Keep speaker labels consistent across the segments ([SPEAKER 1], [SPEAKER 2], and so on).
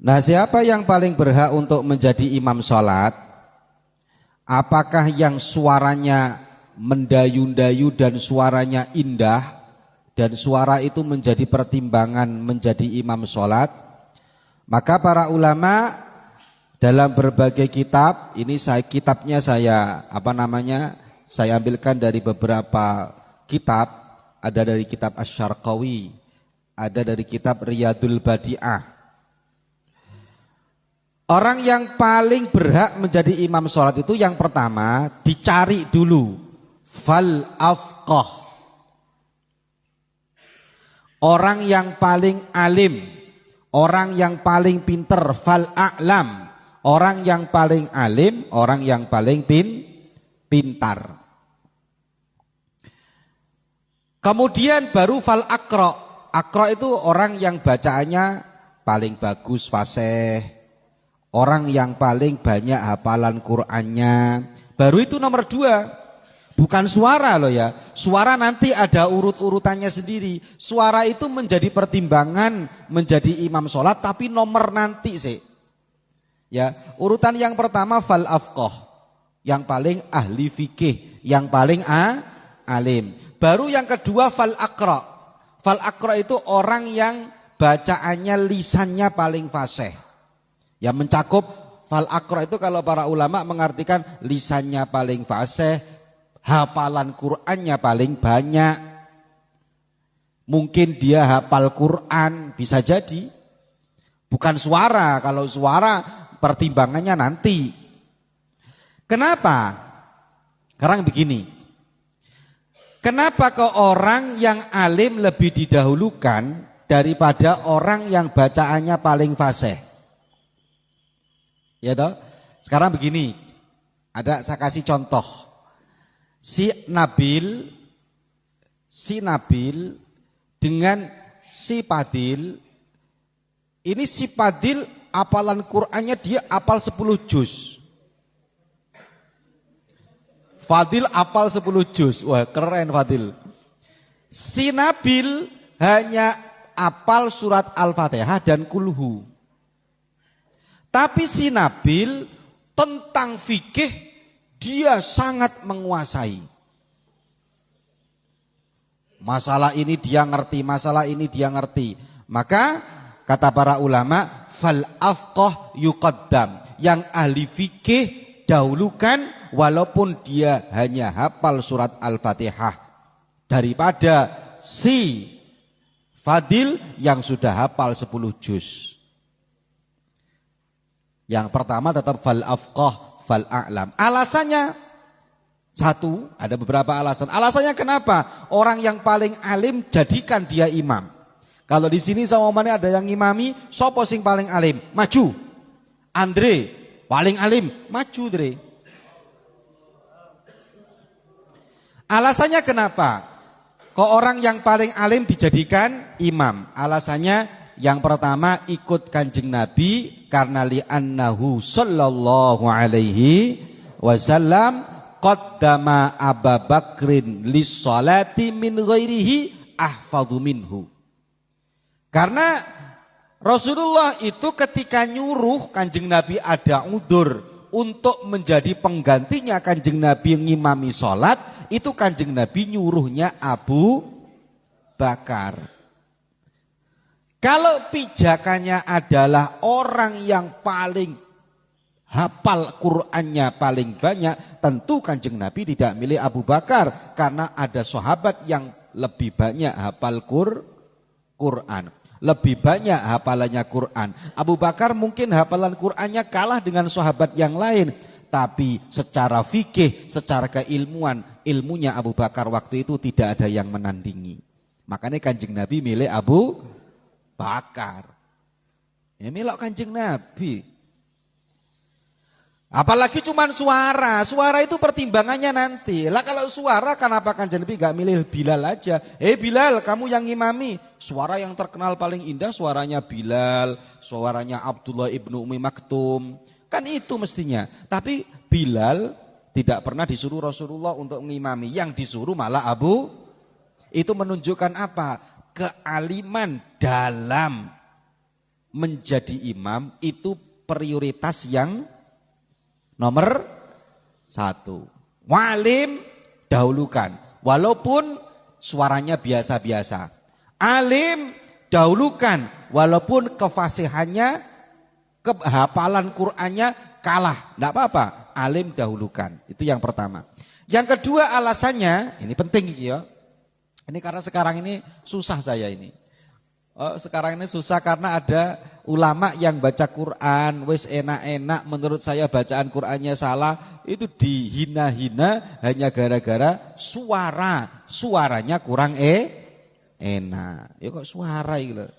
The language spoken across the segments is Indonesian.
[SPEAKER 1] Nah, siapa yang paling berhak untuk menjadi imam sholat? Apakah yang suaranya mendayu-dayu dan suaranya indah, dan suara itu menjadi pertimbangan menjadi imam sholat? Maka para ulama dalam berbagai kitab, ini kitabnya saya saya ambilkan dari beberapa kitab. Ada dari kitab Asy-Syarqawi, ada dari kitab Riyadul Badi'ah. Orang yang paling berhak menjadi imam sholat itu yang pertama dicari dulu fal afqah, orang yang paling alim, orang yang paling pinter, fal a'lam, orang yang paling alim, orang yang paling pintar. Kemudian baru fal akro. Akro itu orang yang bacaannya paling bagus, fasih, orang yang paling banyak hafalan Qur'annya. Baru itu nomor 2. Bukan suara loh ya. Suara nanti ada urut-urutannya sendiri. Suara itu menjadi pertimbangan menjadi imam sholat, tapi nomor nanti sih. Ya, urutan yang pertama fal afqah, yang paling ahli fikih, yang paling alim. Baru yang kedua fal akra. Fal akra itu orang yang bacaannya lisannya paling fasih. Yang mencakup fal akra itu kalau para ulama mengartikan lisannya paling fasih, hafalan Qur'annya paling banyak. Mungkin dia hafal Qur'an, bisa jadi. Bukan suara, kalau suara pertimbangannya nanti. Kenapa? Sekarang begini. Kenapa kok orang yang alim lebih didahulukan daripada orang yang bacaannya paling fasih? Ya toh? Sekarang begini. Saya kasih contoh. Si Nabil dengan si Padil. Ini si Padil hafalan Qur'annya dia hafal 10 juz. Fadil hafal 10 juz. Wah, keren Fadil. Si Nabil hanya hafal surat Al-Fatihah dan Kulhu. Tapi si Nabil tentang fikih dia sangat menguasai. Masalah ini dia ngerti, masalah ini dia ngerti. Maka kata para ulama, fal afqah yuqaddam. Yang ahli fikih dahulukan walaupun dia hanya hafal surat Al-Fatihah daripada si Fadil yang sudah hafal 10 juz. Yang pertama tetap fal afqah fal a'lam. Alasannya satu, ada beberapa alasan. Alasannya kenapa? Orang yang paling alim jadikan dia imam. Kalau di sini sama mana ada yang imami, sopo sing paling alim? Maju. Andre paling alim, maju Andre. Alasannya kenapa? Kok orang yang paling alim dijadikan imam? Alasannya yang pertama ikut Kanjeng Nabi karena li'annahu sallallahu alaihi wasallam qaddama Abu Bakrin lis-salati min ghairihi ahfadhu minhu. Karena Rasulullah itu ketika nyuruh Kanjeng Nabi ada udzur untuk menjadi penggantinya Kanjeng Nabi ngimami sholat, itu Kanjeng Nabi nyuruhnya Abu Bakar. Kalau pijakannya adalah orang yang paling hafal Qur'annya paling banyak, tentu Kanjeng Nabi tidak milih Abu Bakar karena ada sahabat yang lebih banyak hafal Qur'an, lebih banyak hafalannya Qur'an. Abu Bakar mungkin hafalan Qur'annya kalah dengan sahabat yang lain, tapi secara fikih, secara keilmuan, ilmunya Abu Bakar waktu itu tidak ada yang menandingi. Makanya Kanjeng Nabi milih Abu Bakar. Ya milih Kanjeng Nabi. Apalagi cuman suara. Suara itu pertimbangannya nanti. Lah kalau suara kenapa Kanjeng Nabi gak milih Bilal aja? Bilal, kamu yang ngimami. Suara yang terkenal paling indah suaranya Bilal, suaranya Abdullah ibnu Umi Maktum. Kan itu mestinya. Tapi Bilal tidak pernah disuruh Rasulullah untuk ngimami. Yang disuruh malah Abu. Itu menunjukkan apa? Kealiman dalam menjadi imam itu prioritas yang nomor 1. Walim dahulukan, walaupun suaranya biasa-biasa. Alim dahulukan, walaupun kefasihannya, kehafalan Qur'annya kalah, tidak apa-apa. Alim dahulukan, itu yang pertama. Yang kedua alasannya, ini penting ya. Ini karena sekarang ini susah saya ini. Sekarang ini susah karena ada ulama yang baca Quran, wis enak-enak, menurut saya bacaan Qurannya salah, itu dihina-hina hanya gara-gara suaranya kurang enak. Ya kok suara iki lho.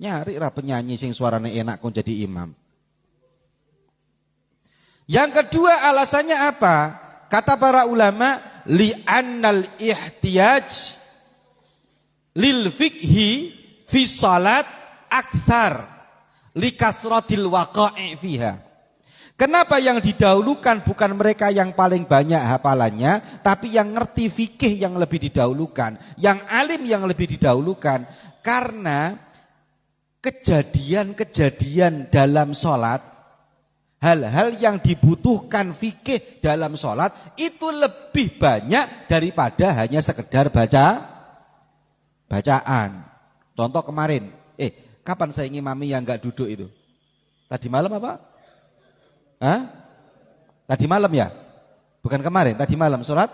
[SPEAKER 1] Nyari ra penyanyi sing suaranya enak kok jadi imam. Yang kedua alasannya apa? Kata para ulama, li'annal ihtiyaj lil fikhi fi salat aktsar likasratil waqa'i fiha. Kenapa yang didahulukan bukan mereka yang paling banyak hafalannya, tapi yang ngerti fikih yang lebih didahulukan, yang alim yang lebih didahulukan? Karena kejadian-kejadian dalam sholat, hal-hal yang dibutuhkan fikih dalam sholat itu lebih banyak daripada hanya sekedar bacaan. Contoh kemarin, kapan saya ngimami yang enggak duduk itu? Tadi malam apa? Tadi malam ya? Bukan kemarin, tadi malam sholat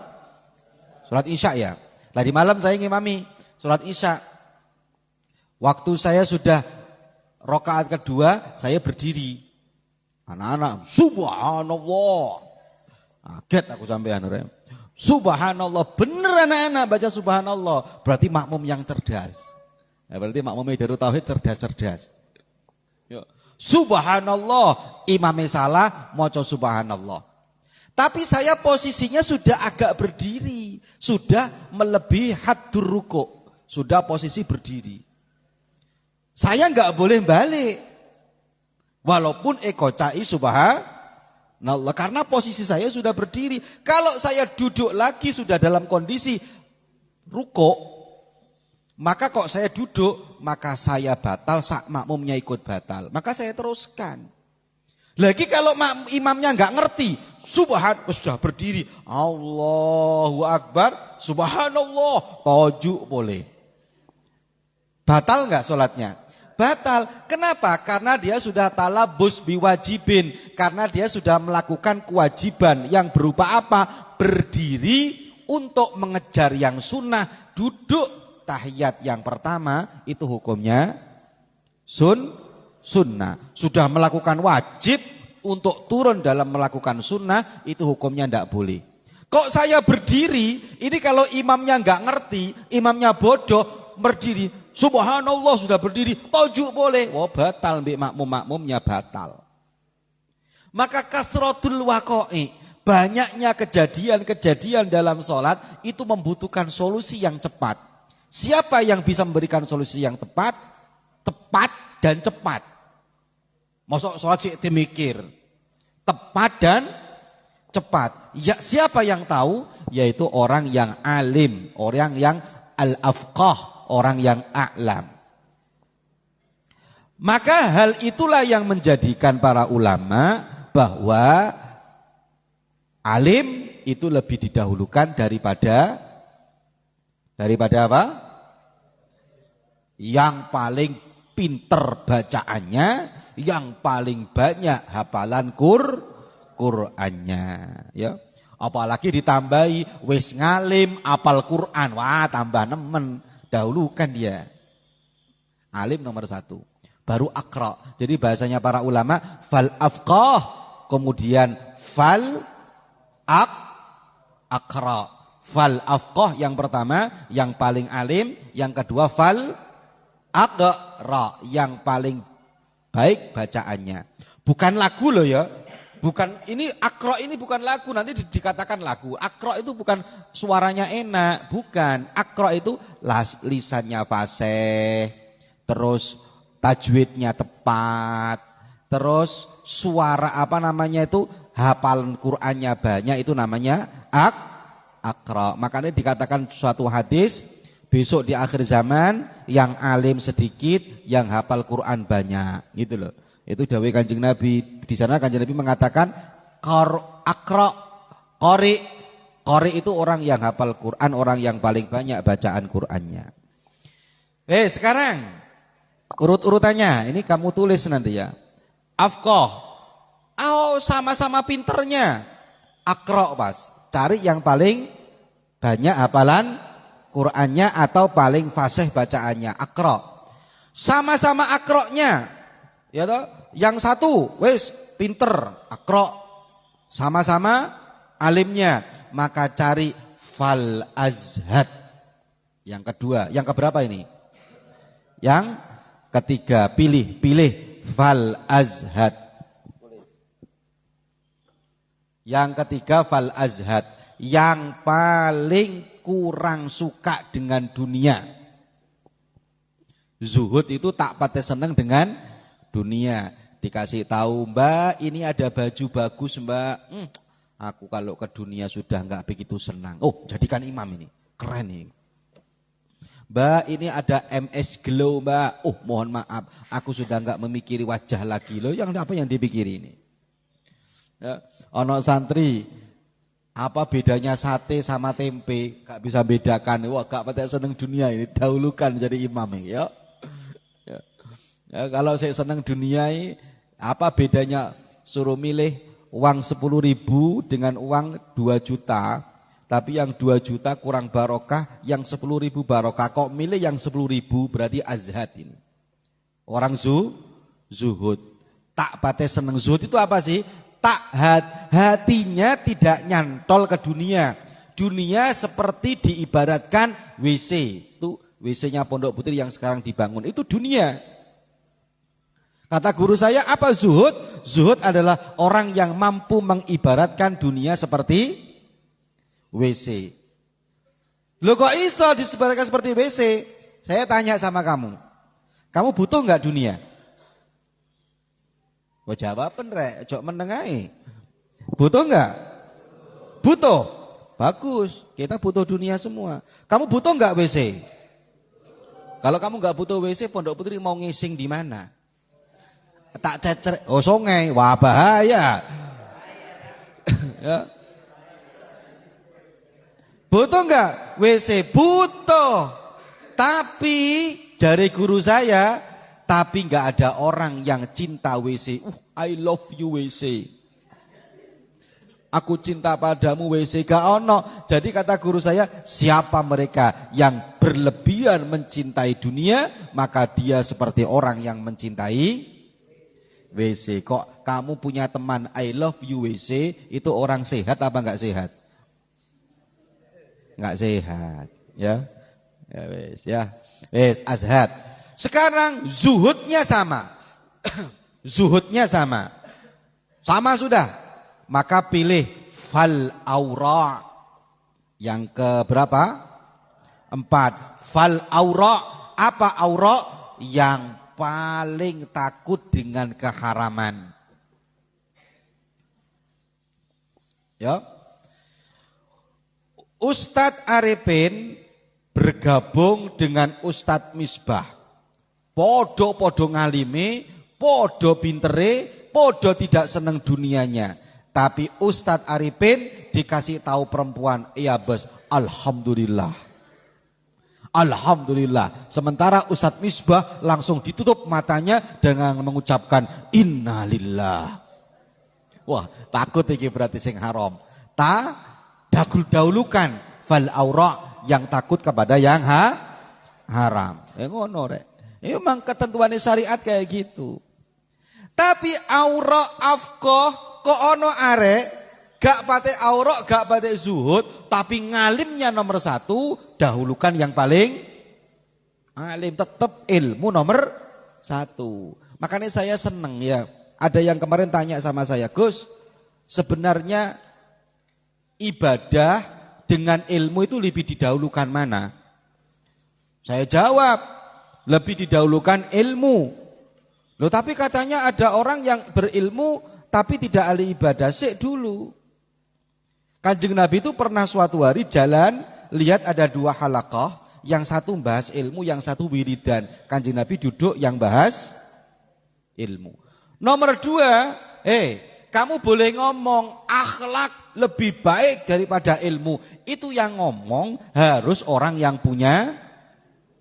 [SPEAKER 1] Isya ya. Tadi malam saya ngimami sholat Isya. Waktu saya sudah rakaat kedua, saya berdiri. Anak-anak, subhanallah. Kaget aku sampean. Subhanallah, bener anak-anak baca subhanallah. Berarti makmum yang cerdas. Berarti makmum Darut Tauhid cerdas-cerdas. Subhanallah, imamnya salah, maca subhanallah. Tapi saya posisinya sudah agak berdiri, sudah melebihi haddur ruku', sudah posisi berdiri. Saya enggak boleh balik. Walaupun ekocai subhanallah, karena posisi saya sudah berdiri. Kalau saya duduk lagi sudah dalam kondisi ruku', maka kok saya duduk, maka saya batal, sak makmumnya ikut batal. Maka saya teruskan. Lagi kalau imamnya enggak ngerti, sudah berdiri, Allahu Akbar, subhanallah, tojuk boleh. Batal enggak sholatnya? Batal. Kenapa? Karena dia sudah talabus biwajibin. Karena dia sudah melakukan kewajiban yang berupa apa? Berdiri untuk mengejar yang sunnah. Duduk tahiyat yang pertama itu hukumnya sunnah. Sudah melakukan wajib untuk turun dalam melakukan sunnah, itu hukumnya tidak boleh. Kok saya berdiri? Ini kalau imamnya nggak ngerti, imamnya bodoh, berdiri, subhanallah sudah berdiri, tojuk boleh. Oh batal, makmumnya batal. Maka kasratul waqa'i, banyaknya kejadian-kejadian dalam sholat itu membutuhkan solusi yang cepat. Siapa yang bisa memberikan solusi yang tepat dan cepat? Masa sholat sih dimikir, tepat dan cepat. Ya, siapa yang tahu? Yaitu orang yang alim, orang yang al-afqah, orang yang a'lam. Maka hal itulah yang menjadikan para ulama bahwa alim itu lebih didahulukan daripada apa? Yang paling pinter bacaannya, yang paling banyak hafalan Qur'annya, ya. Apalagi ditambahi wis ngalim apal Qur'an, wah tambah nemen, dahulukan dia. Alim nomor 1, baru akra. Jadi bahasanya para ulama fal afqah, kemudian fal akra. Fal afqah yang pertama, yang paling alim, yang kedua fal aqra, yang paling baik bacaannya. Bukan lagu loh ya. Bukan ini aqra, ini bukan lagu, nanti dikatakan lagu. Aqra itu bukan suaranya enak, bukan. Aqra itu lisannya fasih, terus tajwidnya tepat, terus suara itu hafalan Qur'annya banyak, itu namanya aqra. Makanya dikatakan suatu hadis, Besok di akhir zaman yang alim sedikit, yang hafal Quran banyak, gitu loh. Itu dawuh Kanjeng Nabi. Di sana Kanjeng Nabi mengatakan akra, qori itu orang yang hafal Quran, orang yang paling banyak bacaan Qurannya. Sekarang urut-urutannya ini kamu tulis nanti ya. Afqah. Sama-sama pinternya. Akra pas. Cari yang paling banyak hafalan Qur'annya atau paling fasih bacaannya, akra. Sama-sama akroknya. Ya toh? Yang satu wis pinter, akra. Sama-sama alimnya, maka cari fal azhad. Yang kedua, yang keberapa ini? Yang ketiga, pilih fal azhad. Yang ketiga fal azhad, yang paling kurang suka dengan dunia. Zuhud itu tak patah seneng dengan dunia. Dikasih tahu, Mbak, ini ada baju bagus, Mbak. Aku kalau ke dunia sudah enggak begitu senang. Oh, jadikan imam ini. Keren ini. Mbak, ini ada MS Glow, Mbak. Oh, mohon maaf, aku sudah enggak memikiri wajah lagi. Loh, yang apa yang dipikiri ini? Ya, ono santri, apa bedanya sate sama tempe? Gak bisa bedakan. Wah, gak pada seneng dunia ini. Dahulukan jadi imam ya. Ya, kalau saya seneng dunia ini, apa bedanya? Suruh milih uang 10.000 dengan uang 2 juta. Tapi yang 2 juta kurang barokah, yang 10.000 barokah. Kok milih yang 10.000 berarti azhad ini. Orang zuhud. Tak pada seneng zuhud itu apa sih? Tak hatinya tidak nyantol ke dunia. Dunia seperti diibaratkan WC. Itu WC-nya Pondok Putri yang sekarang dibangun. Itu dunia. Kata guru saya, apa zuhud? Zuhud adalah orang yang mampu mengibaratkan dunia seperti WC. Loh kok iso disebarkan seperti WC? Saya tanya sama kamu. Kamu butuh enggak dunia? Oh jawaban rek, cok menengai. Butuh enggak? Butuh. Bagus, kita butuh dunia semua. Kamu butuh enggak WC? Kalau kamu enggak butuh WC, Pondok Putri mau ngising di mana? Tak cecer, oh sungai, wah bahaya. Ya. Butuh enggak WC? Butuh. Tapi dari guru saya, tapi enggak ada orang yang cinta WC. I love you WC. Aku cinta padamu WC, gak ono. Jadi kata guru saya, siapa mereka yang berlebihan mencintai dunia, maka dia seperti orang yang mencintai WC. Kok kamu punya teman I love you WC, itu orang sehat apa enggak sehat? Enggak sehat, ya. Ya wes, ya. Wes azhad. Sekarang zuhudnya sama. Zuhudnya sama. Sama sudah. Maka pilih fal aura. Yang ke berapa? 4. Fal aura. Apa aura? Yang paling takut dengan keharaman. Ya. Ustadz Arifin bergabung dengan Ustadz Misbah. Podo-podo ngalime, podo pintere, podo tidak seneng dunianya. Tapi Ustadz Arifin dikasih tahu perempuan, iya bos, alhamdulillah. Alhamdulillah. Sementara Ustadz Misbah langsung ditutup matanya dengan mengucapkan innalillah. Wah, takut iki berarti sing haram. Dahulukan fal aura, yang takut kepada yang haram. Ngono rek. Ini memang ketentuan syariat kayak gitu. Tapi aura afqah kok ono arek gak pate aura, gak pate zuhud, tapi ngalimnya nomor 1, dahulukan yang paling alim, tetap ilmu nomor 1. Makanya saya seneng ya. Ada yang kemarin tanya sama saya, Gus, sebenarnya ibadah dengan ilmu itu lebih didahulukan mana? Saya jawab, lebih didahulukan ilmu. Loh tapi katanya ada orang yang berilmu tapi tidak ahli ibadah. Sik dulu. Kanjeng Nabi itu pernah suatu hari jalan, lihat ada 2 halaqah. yang satu bahas ilmu, yang satu wiridan. Kanjeng Nabi duduk yang bahas ilmu. Nomor 2, kamu boleh ngomong akhlak lebih baik daripada ilmu. Itu yang ngomong harus orang yang punya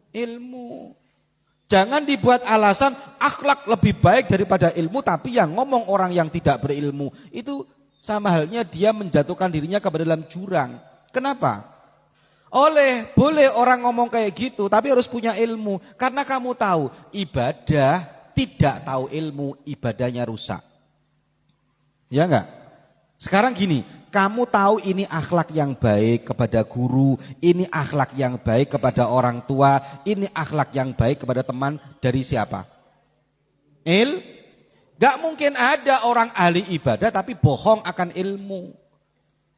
[SPEAKER 1] ilmu. Jangan dibuat alasan akhlak lebih baik daripada ilmu, tapi yang ngomong orang yang tidak berilmu. Itu sama halnya dia menjatuhkan dirinya kepada dalam jurang. Kenapa? Boleh orang ngomong kayak gitu, tapi harus punya ilmu. Karena kamu tahu, ibadah tidak tahu ilmu, ibadahnya rusak. Ya enggak? Sekarang gini, kamu tahu ini akhlak yang baik kepada guru, ini akhlak yang baik kepada orang tua, ini akhlak yang baik kepada teman, dari siapa? Gak mungkin ada orang ahli ibadah tapi bohong akan ilmu.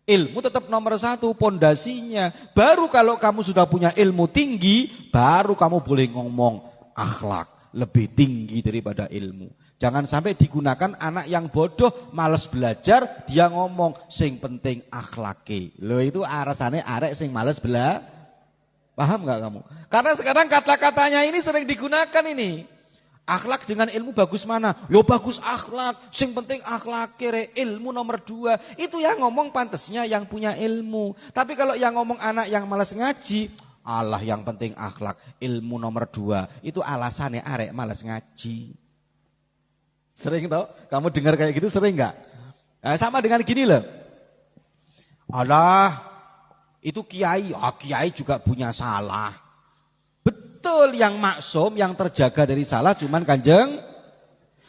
[SPEAKER 1] Ilmu tetap nomor 1, pondasinya. Baru kalau kamu sudah punya ilmu tinggi, baru kamu boleh ngomong akhlak lebih tinggi daripada ilmu. Jangan sampai digunakan anak yang bodoh, males belajar, dia ngomong sing penting akhlake. Loh itu alasannya arek sing males belajar. Paham gak kamu? Karena sekarang kata-katanya ini sering digunakan ini. Akhlak dengan ilmu bagus mana? Yo bagus akhlak, sing penting akhlake, ilmu nomor 2. Itu yang ngomong pantasnya yang punya ilmu. Tapi kalau yang ngomong anak yang males ngaji, Allah yang penting akhlak, ilmu nomor 2. Itu alasannya arek males ngaji. Sering tau? Kamu dengar kayak gitu sering gak? Sama dengan gini loh. Allah, itu kiai, kiai juga punya salah. Betul, yang maksum, yang terjaga dari salah cuman Kanjeng.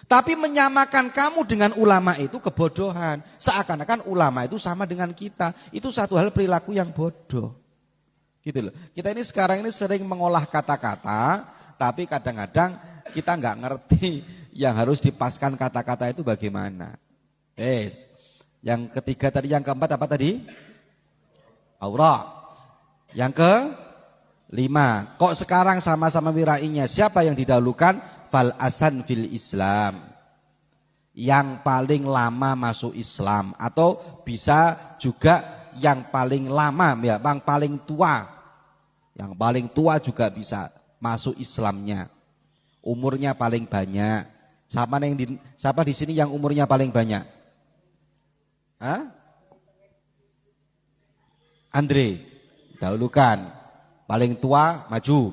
[SPEAKER 1] Tapi menyamakan kamu dengan ulama itu kebodohan. Seakan-akan ulama itu sama dengan kita. Itu satu hal perilaku yang bodoh. Gitu loh. Kita ini sekarang ini sering mengolah kata-kata, tapi kadang-kadang kita nggak ngerti yang harus dipaskan kata-kata itu bagaimana. Yang ketiga tadi, yang keempat apa tadi? Aura. Yang ke-5. Kok sekarang sama-sama wirainya? Siapa yang didahulukan? Fal asan fil Islam. Yang paling lama masuk Islam, atau bisa juga yang paling lama, ya, yang paling tua. Yang paling tua juga bisa masuk Islamnya. Umurnya paling banyak. Siapa di sini yang umurnya paling banyak? Andre, dahulukan. Paling tua maju.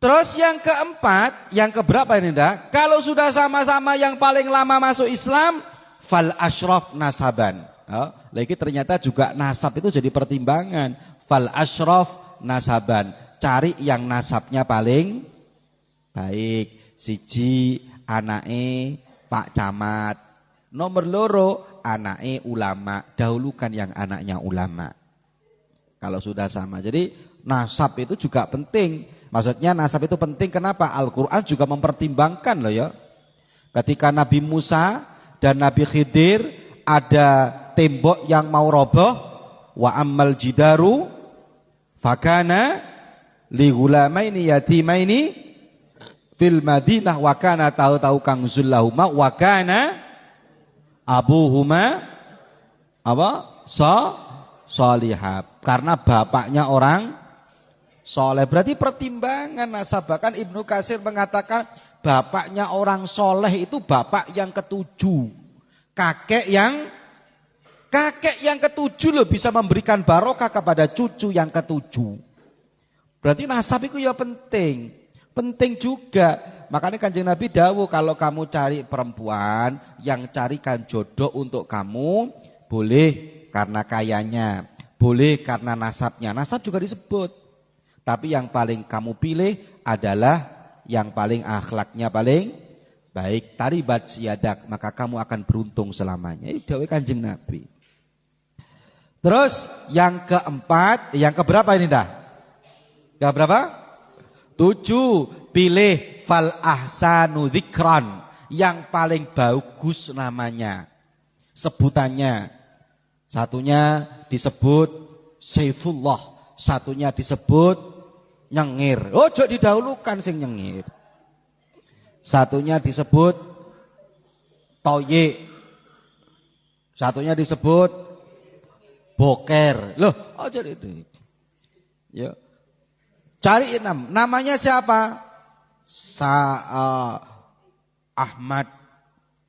[SPEAKER 1] Terus yang keempat, yang keberapa ini dah? Kalau sudah sama-sama yang paling lama masuk Islam, fal asyraf nasaban. Lagi ternyata juga nasab itu jadi pertimbangan. Fal asyraf nasaban. Cari yang nasabnya paling baik. Siji anake Pak Camat, nomor 2 anake ulama, dahulukan yang anaknya ulama. Kalau sudah sama. Jadi nasab itu juga penting. Maksudnya nasab itu penting kenapa? Al-Qur'an juga mempertimbangkan loh ya. Ketika Nabi Musa dan Nabi Khidir ada tembok yang mau roboh, wa ammal jidaru fakana li ghulamaini yatimaini fil Madinah wa kana tahu kangzul lahuma wa kana abuhuma salihah. Karena bapaknya orang soleh. Berarti pertimbangan nasab. Bahkan Ibnu Katsir mengatakan bapaknya orang soleh itu bapak yang ke-7. Kakek yang ke-7 loh bisa memberikan barokah kepada cucu yang ke-7. Berarti nasab itu ya penting. Penting juga. Makanya Kanjeng Nabi dawuh kalau kamu cari perempuan yang carikan jodoh untuk kamu, boleh karena kayanya, boleh karena nasabnya. Nasab juga disebut. Tapi yang paling kamu pilih adalah yang paling akhlaknya paling baik. Taribat siyadak, maka kamu akan beruntung selamanya. Itu dawuh Kanjeng Nabi. Terus yang keempat, yang keberapa ini dah? Yang berapa? 7, pilih fal ahsanu dzikran, yang paling bagus namanya, sebutannya. Satunya disebut Saifullah, satunya disebut Nyengir. Ojo didahulukan sing nyengir. Satunya disebut Toyik, satunya disebut Boker. Loh, ojo itu. Ya. Cari namanya siapa? Ahmad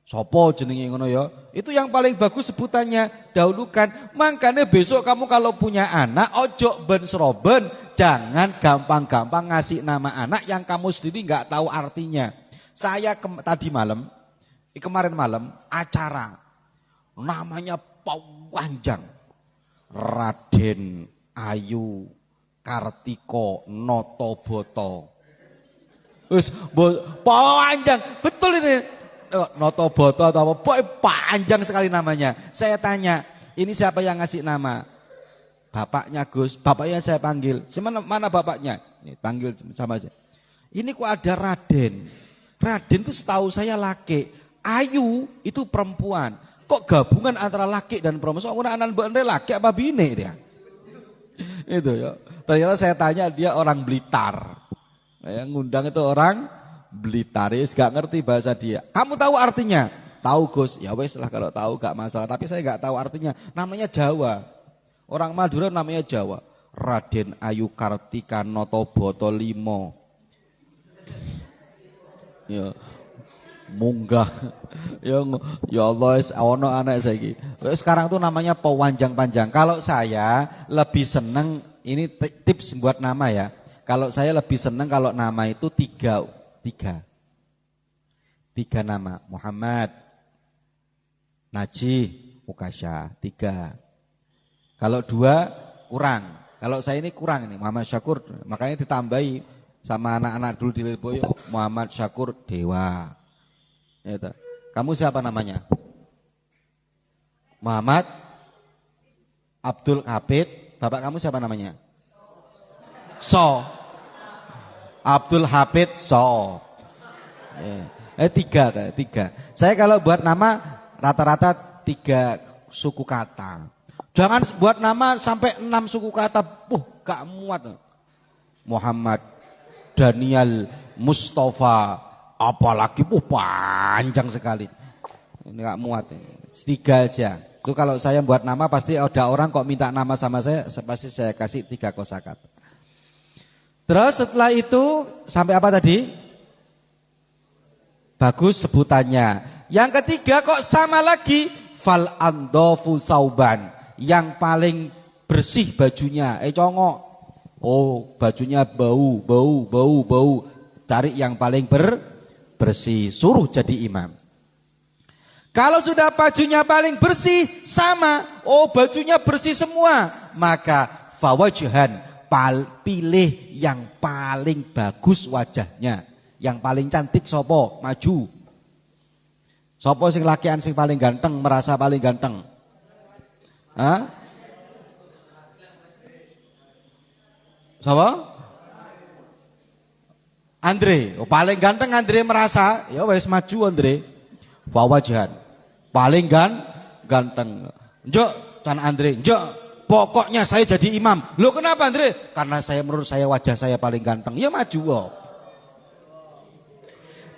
[SPEAKER 1] sopo jenenge ngono ya. Itu yang paling bagus sebutannya, dahulukan. Makanya besok kamu kalau punya anak ojo ben seroben, jangan gampang-gampang ngasih nama anak yang kamu sendiri nggak tahu artinya. Saya kemarin malam acara namanya panjang. Raden Ayu Kartiko Notoboto. Wis panjang, betul ini. Notoboto atau apa? Panjang sekali namanya. Saya tanya, ini siapa yang ngasih nama? Bapaknya Gus, bapaknya saya panggil. Mana bapaknya? Nih, panggil sama aja. Ini kok ada Raden. Raden itu setahu saya laki. Ayu itu perempuan. Kok gabungan antara laki dan perempuan? Soalnya anak bener laki apa bini dia? Itu ya. Ternyata saya tanya dia orang Blitar. Yang ngundang itu orang Blitar, gak ngerti bahasa dia. Kamu tahu artinya? Tahu Gus. Ya wes lah kalau tahu gak masalah. Tapi saya gak tahu artinya. Namanya Jawa. Orang Madura namanya Jawa. Raden Ayu Kartika Notoboto Limo. Ya. Munggah. Ya Allah, ono anak saiki. Sekarang tuh namanya panjang-panjang. Kalau saya lebih seneng, ini tips buat nama ya. Kalau saya lebih seneng kalau nama itu tiga nama. Muhammad, Najih, Mukasya, 3. Kalau 2 kurang. Kalau saya ini kurang ini Muhammad Syakur, makanya ditambahi sama anak-anak dulu di Lirboyo Muhammad Syakur Dewa. Ya, kamu siapa namanya? Muhammad Abdul Habib. Bapak kamu siapa namanya? Abdul Habib So. 3. Saya kalau buat nama rata-rata 3 suku kata. Jangan buat nama sampai 6 suku kata. Gak muat. Muhammad, Daniel, Mustafa, apalagi panjang sekali. Ini gak muat. 3 aja. Itu kalau saya buat nama pasti ada orang kok minta nama sama saya, pasti saya kasih 3 kosakata. Terus setelah itu sampai apa tadi? Bagus sebutannya. Yang ketiga kok sama lagi? Fal andofu sauban. Yang paling bersih bajunya. Congok. Oh bajunya bau. Cari yang paling bersih. Suruh jadi imam. Kalau sudah bajunya paling bersih sama. Oh bajunya bersih semua. Maka fawajhan. Pilih yang paling bagus wajahnya, yang paling cantik sopo, maju. Sopo sing lakian sing paling ganteng, merasa paling ganteng. Hah? Sopo? Andre, paling ganteng Andre merasa, ya wes maju Andre. Fawajan, paling ganteng. Njok, Tan Andre, njok. Pokoknya saya jadi imam. Loh kenapa Andre? Karena menurut saya wajah saya paling ganteng. Ya maju loh.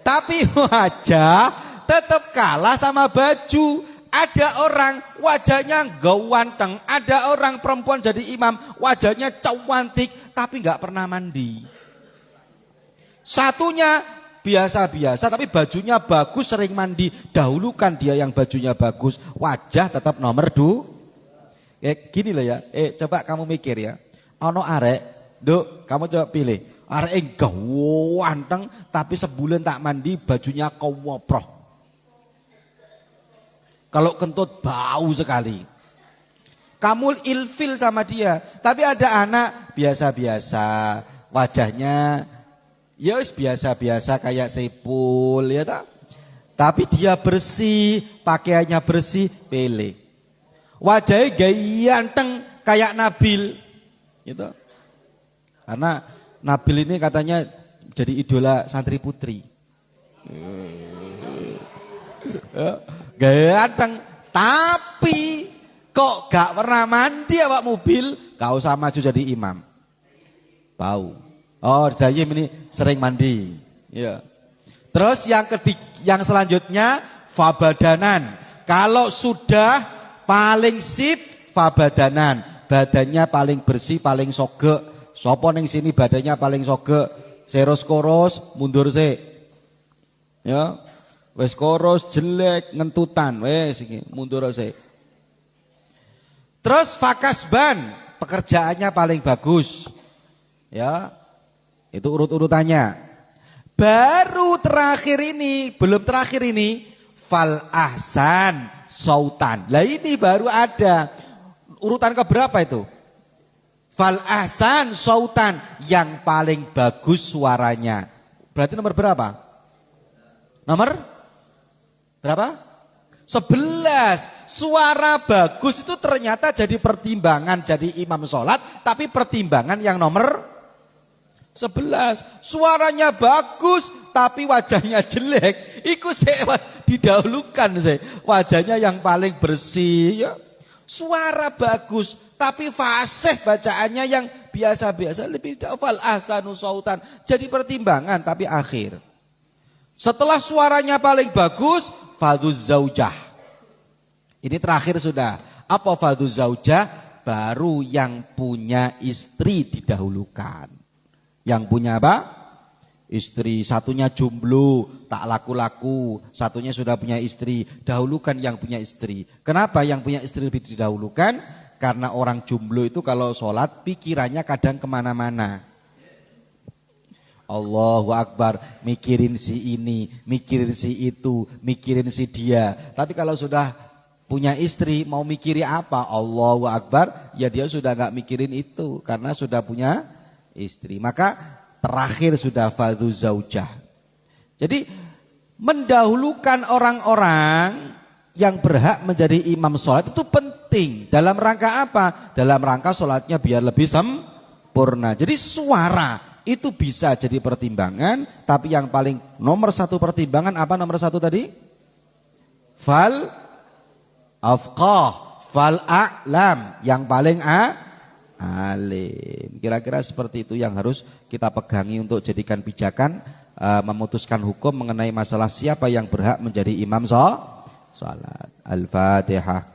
[SPEAKER 1] Tapi wajah tetap kalah sama baju. Ada orang wajahnya ganteng, ada orang perempuan jadi imam wajahnya cantik tapi nggak pernah mandi. Satunya biasa-biasa tapi bajunya bagus, sering mandi. Dahulukan dia yang bajunya bagus, wajah tetap nomor 2. Gini loh ya, coba kamu mikir ya. Ono arek, Duk, kamu coba pilih. Arek ganteng tapi sebulan tak mandi bajunya kowoproh. Kalau kentut bau sekali. Kamu ilfil sama dia, tapi ada anak biasa-biasa, wajahnya ya biasa-biasa kayak Sepul ya tak. Tapi dia bersih, pakaiannya bersih, pilih. Wajahnya ganteng kayak Nabil gitu. Karena Nabil ini katanya jadi idola santri putri. Ganteng tapi kok gak pernah mandi awak mobil, gak usah maju jadi imam. Bau. Oh, Zayim ini sering mandi. Ya. Terus yang selanjutnya fabadanan. Kalau sudah paling sip fabadanan, badannya paling bersih, paling Sopo ning sini badannya paling soge, seros koros, mundur sik. Ya. Wis koros jelek ngentutan, wis iki mundur sik. Terus fakasban, pekerjaannya paling bagus. Ya. Itu urut-urutannya. Baru terakhir ini, belum terakhir ini, fal ahsan sautan. Lah ini baru ada. Urutan keberapa itu? Fal ahsan sautan, yang paling bagus suaranya. Berarti nomor berapa? Nomor berapa? 11. Suara bagus itu ternyata jadi pertimbangan jadi imam sholat, tapi pertimbangan yang nomor 11. Suaranya bagus tapi wajahnya jelek, iku didahulukan sih. Wajahnya yang paling bersih ya. Suara bagus tapi fasih bacaannya yang biasa-biasa, lebih dafal ahsanu sautan. Jadi pertimbangan tapi akhir. Setelah suaranya paling bagus, fadhuz zaujah. Ini terakhir sudah. Apa fadhuz zaujah? Baru yang punya istri didahulukan. Yang punya apa? Istri. Satunya jomblo, tak laku-laku. Satunya sudah punya istri. Dahulukan yang punya istri. Kenapa yang punya istri lebih didahulukan? Karena orang jomblo itu kalau sholat pikirannya kadang kemana-mana. Allahu Akbar, mikirin si ini, mikirin si itu, mikirin si dia. Tapi kalau sudah punya istri, mau mikiri apa? Allahu Akbar, ya dia sudah gak mikirin itu karena sudah punya istri. Maka terakhir sudah fadhu zaujah. Jadi mendahulukan orang-orang yang berhak menjadi imam sholat itu penting. Dalam rangka apa? Dalam rangka sholatnya biar lebih sempurna. Jadi suara itu bisa jadi pertimbangan, tapi yang paling nomor satu pertimbangan apa nomor satu tadi? Fal afqah, fal a'lam, yang paling alim. Kira-kira seperti itu yang harus kita pegangi untuk jadikan pijakan, memutuskan hukum mengenai masalah siapa yang berhak menjadi imam sholat. Al-Fatihah.